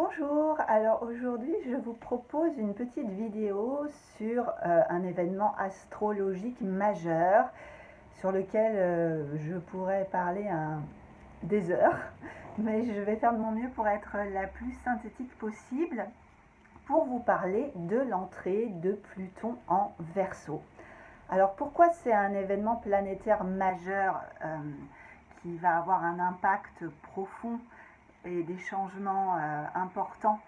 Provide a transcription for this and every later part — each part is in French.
Bonjour, alors aujourd'hui je vous propose une petite vidéo sur un événement astrologique majeur sur lequel je pourrais parler des heures, mais je vais faire de mon mieux pour être la plus synthétique possible pour vous parler de l'entrée de Pluton en Verseau. Alors pourquoi c'est un événement planétaire majeur qui va avoir un impact profond et des changements importants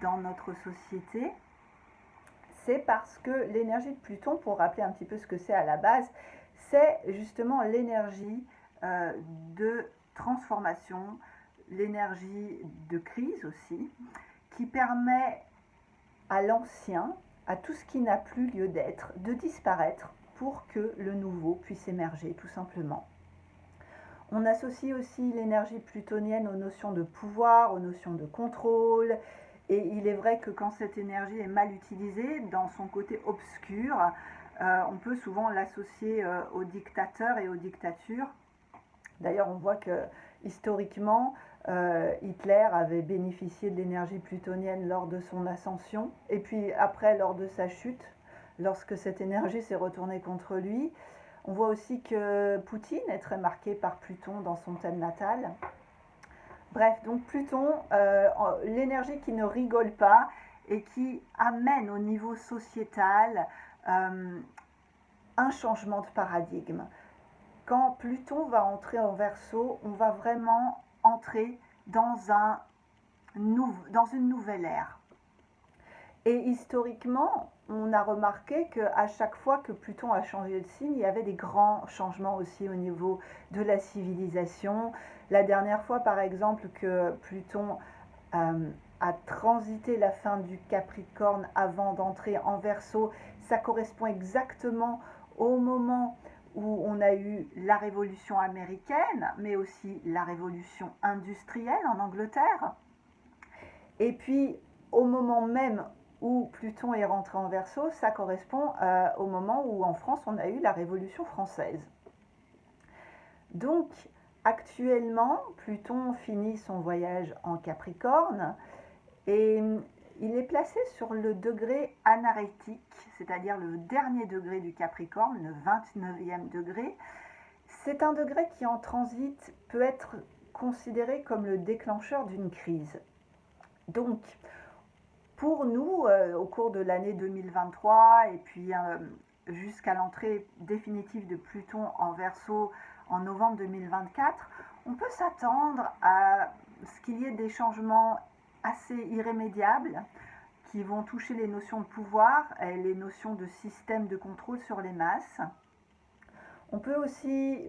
dans notre société? C'est parce que l'énergie de Pluton, pour rappeler un petit peu ce que c'est à la base, c'est justement l'énergie de transformation, l'énergie de crise aussi, qui permet à l'ancien, à tout ce qui n'a plus lieu d'être, de disparaître pour que le nouveau puisse émerger, tout simplement. On associe aussi l'énergie plutonienne aux notions de pouvoir, aux notions de contrôle, et il est vrai que quand cette énergie est mal utilisée, dans son côté obscur, on peut souvent l'associer aux dictateurs et aux dictatures. D'ailleurs, on voit que historiquement, Hitler avait bénéficié de l'énergie plutonienne lors de son ascension, et puis après, lors de sa chute, lorsque cette énergie s'est retournée contre lui. On voit aussi que Poutine est très marqué par Pluton dans son thème natal. Bref, donc Pluton, l'énergie qui ne rigole pas et qui amène au niveau sociétal un changement de paradigme. Quand Pluton va entrer en Verseau, on va vraiment entrer dans une nouvelle ère. Et historiquement, on a remarqué qu'à chaque fois que Pluton a changé de signe, il y avait des grands changements aussi au niveau de la civilisation. La dernière fois, par exemple, que Pluton a transité la fin du Capricorne avant d'entrer en Verseau, ça correspond exactement au moment où on a eu la Révolution américaine, mais aussi la Révolution industrielle en Angleterre. Et puis, au moment même où Pluton est rentré en Verseau, ça correspond au moment où en France on a eu la Révolution française. Donc actuellement, Pluton finit son voyage en Capricorne et il est placé sur le degré anarétique, c'est-à-dire le dernier degré du Capricorne, le 29e degré. C'est un degré qui en transit peut être considéré comme le déclencheur d'une crise. Donc, pour nous, au cours de l'année 2023 et puis jusqu'à l'entrée définitive de Pluton en Verseau en novembre 2024, on peut s'attendre à ce qu'il y ait des changements assez irrémédiables qui vont toucher les notions de pouvoir et les notions de système de contrôle sur les masses. On peut aussi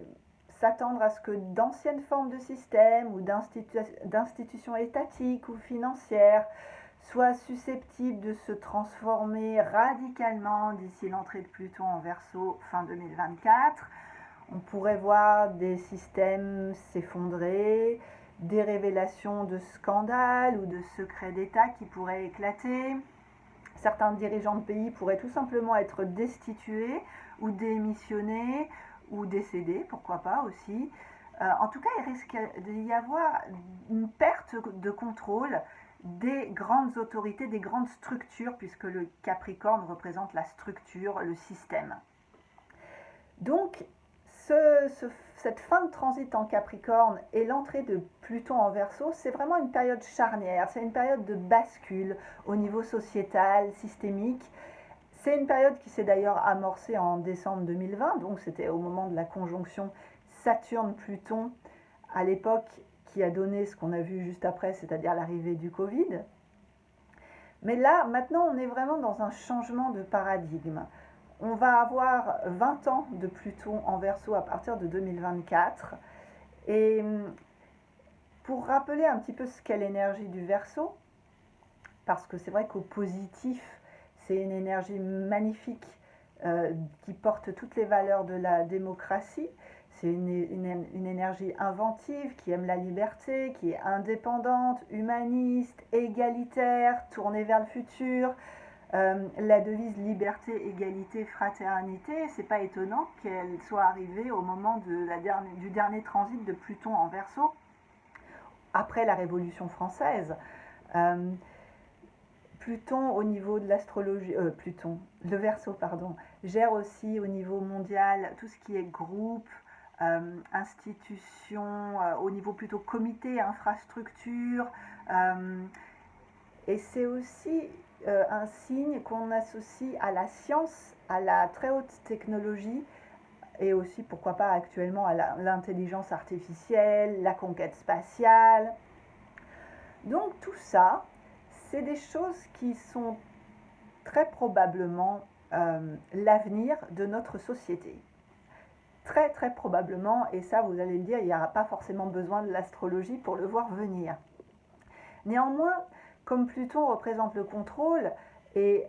s'attendre à ce que d'anciennes formes de systèmes ou d'institutions étatiques ou financières soient susceptibles de se transformer radicalement d'ici l'entrée de Pluton en Verseau fin 2024. On pourrait voir des systèmes s'effondrer, des révélations de scandales ou de secrets d'État qui pourraient éclater. Certains dirigeants de pays pourraient tout simplement être destitués ou démissionnés ou décédés, pourquoi pas aussi. En tout cas, il risque d'y avoir une perte de contrôle des grandes autorités, des grandes structures, puisque le Capricorne représente la structure, le système. Donc, cette fin de transit en Capricorne et l'entrée de Pluton en Verseau, c'est vraiment une période charnière, c'est une période de bascule au niveau sociétal, systémique. C'est une période qui s'est d'ailleurs amorcée en décembre 2020, donc c'était au moment de la conjonction Saturne-Pluton à l'époque qui a donné ce qu'on a vu juste après, c'est-à-dire l'arrivée du Covid. Mais là, maintenant, on est vraiment dans un changement de paradigme. On va avoir 20 ans de Pluton en Verseau à partir de 2024. Et pour rappeler un petit peu ce qu'est l'énergie du Verseau, parce que c'est vrai qu'au positif, c'est une énergie magnifique qui porte toutes les valeurs de la démocratie. C'est une énergie inventive qui aime la liberté, qui est indépendante, humaniste, égalitaire, tournée vers le futur. La devise liberté, égalité, fraternité, c'est pas étonnant qu'elle soit arrivée au moment du dernier transit de Pluton en Verseau, après la Révolution française. Pluton au niveau de l'astrologie, le Verseau, pardon, gère aussi au niveau mondial tout ce qui est groupe, institution, au niveau plutôt comité, infrastructure. Et c'est aussi un signe qu'on associe à la science, à la très haute technologie, et aussi, pourquoi pas, actuellement à l'intelligence artificielle, la conquête spatiale. Donc tout ça, c'est des choses qui sont très probablement l'avenir de notre société. Très très probablement, et ça vous allez le dire, il n'y aura pas forcément besoin de l'astrologie pour le voir venir. Néanmoins, comme Pluton représente le contrôle et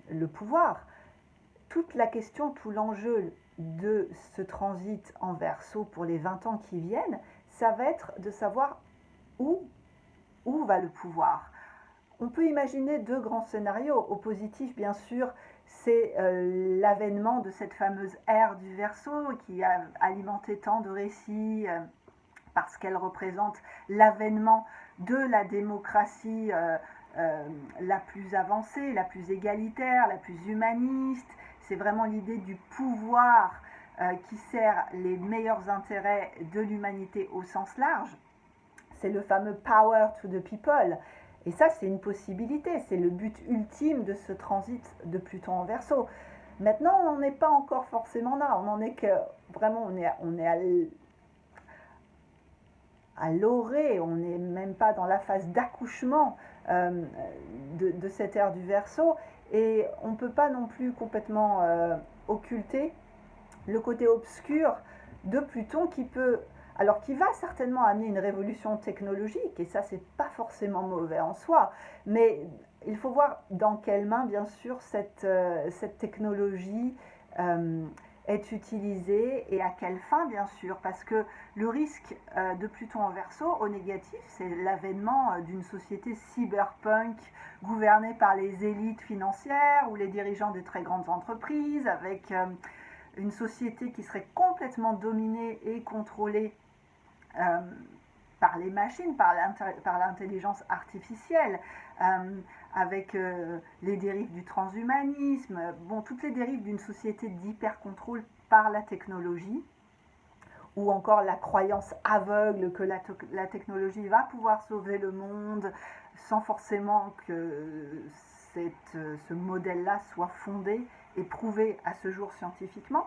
le pouvoir, toute la question, tout l'enjeu de ce transit en Verseau pour les 20 ans qui viennent, ça va être de savoir où va le pouvoir. On peut imaginer deux grands scénarios. Au positif, bien sûr, c'est l'avènement de cette fameuse ère du Verseau qui a alimenté tant de récits parce qu'elle représente l'avènement de la démocratie la plus avancée, la plus égalitaire, la plus humaniste. C'est vraiment l'idée du pouvoir qui sert les meilleurs intérêts de l'humanité au sens large. C'est le fameux power to the people. Et ça, c'est une possibilité, c'est le but ultime de ce transit de Pluton en Verseau. Maintenant, on n'en est pas encore forcément là, on en est que vraiment, on est à l'orée, on n'est même pas dans la phase d'accouchement de cette ère du Verseau, et on ne peut pas non plus complètement occulter le côté obscur de Pluton qui va certainement amener une révolution technologique, et ça c'est pas forcément mauvais en soi, mais il faut voir dans quelles mains bien sûr cette technologie est utilisée et à quelle fin bien sûr, parce que le risque de Pluton en Verseau au négatif, c'est l'avènement d'une société cyberpunk gouvernée par les élites financières ou les dirigeants des très grandes entreprises, avec une société qui serait complètement dominée et contrôlée par les machines, par l'intelligence artificielle, avec les dérives du transhumanisme, toutes les dérives d'une société d'hyper-contrôle par la technologie, ou encore la croyance aveugle que la technologie va pouvoir sauver le monde sans forcément que ce modèle-là soit fondé et prouvé à ce jour scientifiquement.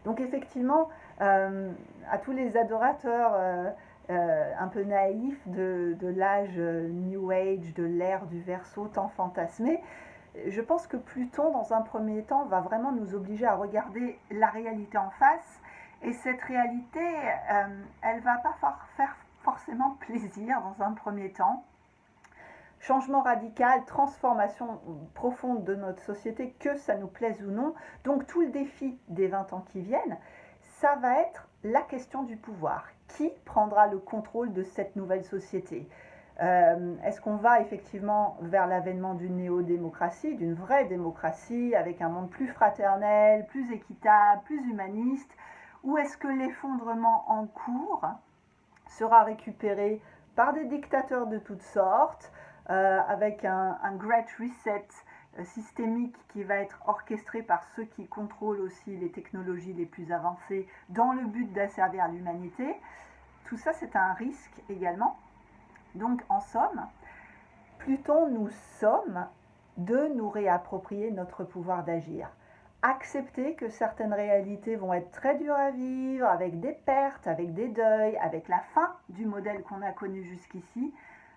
Donc effectivement, à tous les adorateurs un peu naïfs de l'âge New Age, de l'ère du Verseau tant fantasmé, je pense que Pluton, dans un premier temps, va vraiment nous obliger à regarder la réalité en face. Et cette réalité, elle ne va pas faire forcément plaisir dans un premier temps. Changement radical, transformation profonde de notre société, que ça nous plaise ou non. Donc tout le défi des 20 ans qui viennent, ça va être la question du pouvoir. Qui prendra le contrôle de cette nouvelle société ? Est-ce qu'on va effectivement vers l'avènement d'une néo-démocratie, d'une vraie démocratie, avec un monde plus fraternel, plus équitable, plus humaniste ? Ou est-ce que l'effondrement en cours sera récupéré par des dictateurs de toutes sortes, avec un Great Reset systémique qui va être orchestré par ceux qui contrôlent aussi les technologies les plus avancées dans le but d'asservir l'humanité. Tout ça, c'est un risque également. Donc, en somme, Pluton nous somme de nous réapproprier notre pouvoir d'agir. Accepter que certaines réalités vont être très dures à vivre, avec des pertes, avec des deuils, avec la fin du modèle qu'on a connu jusqu'ici.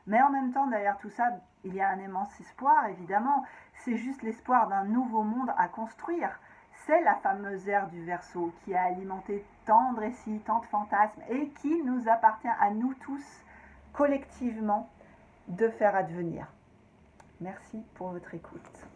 Mais en même temps, derrière tout ça, il y a un immense espoir, évidemment. C'est juste l'espoir d'un nouveau monde à construire. C'est la fameuse ère du Verseau qui a alimenté tant de récits, tant de fantasmes, et qui nous appartient à nous tous, collectivement, de faire advenir. Merci pour votre écoute.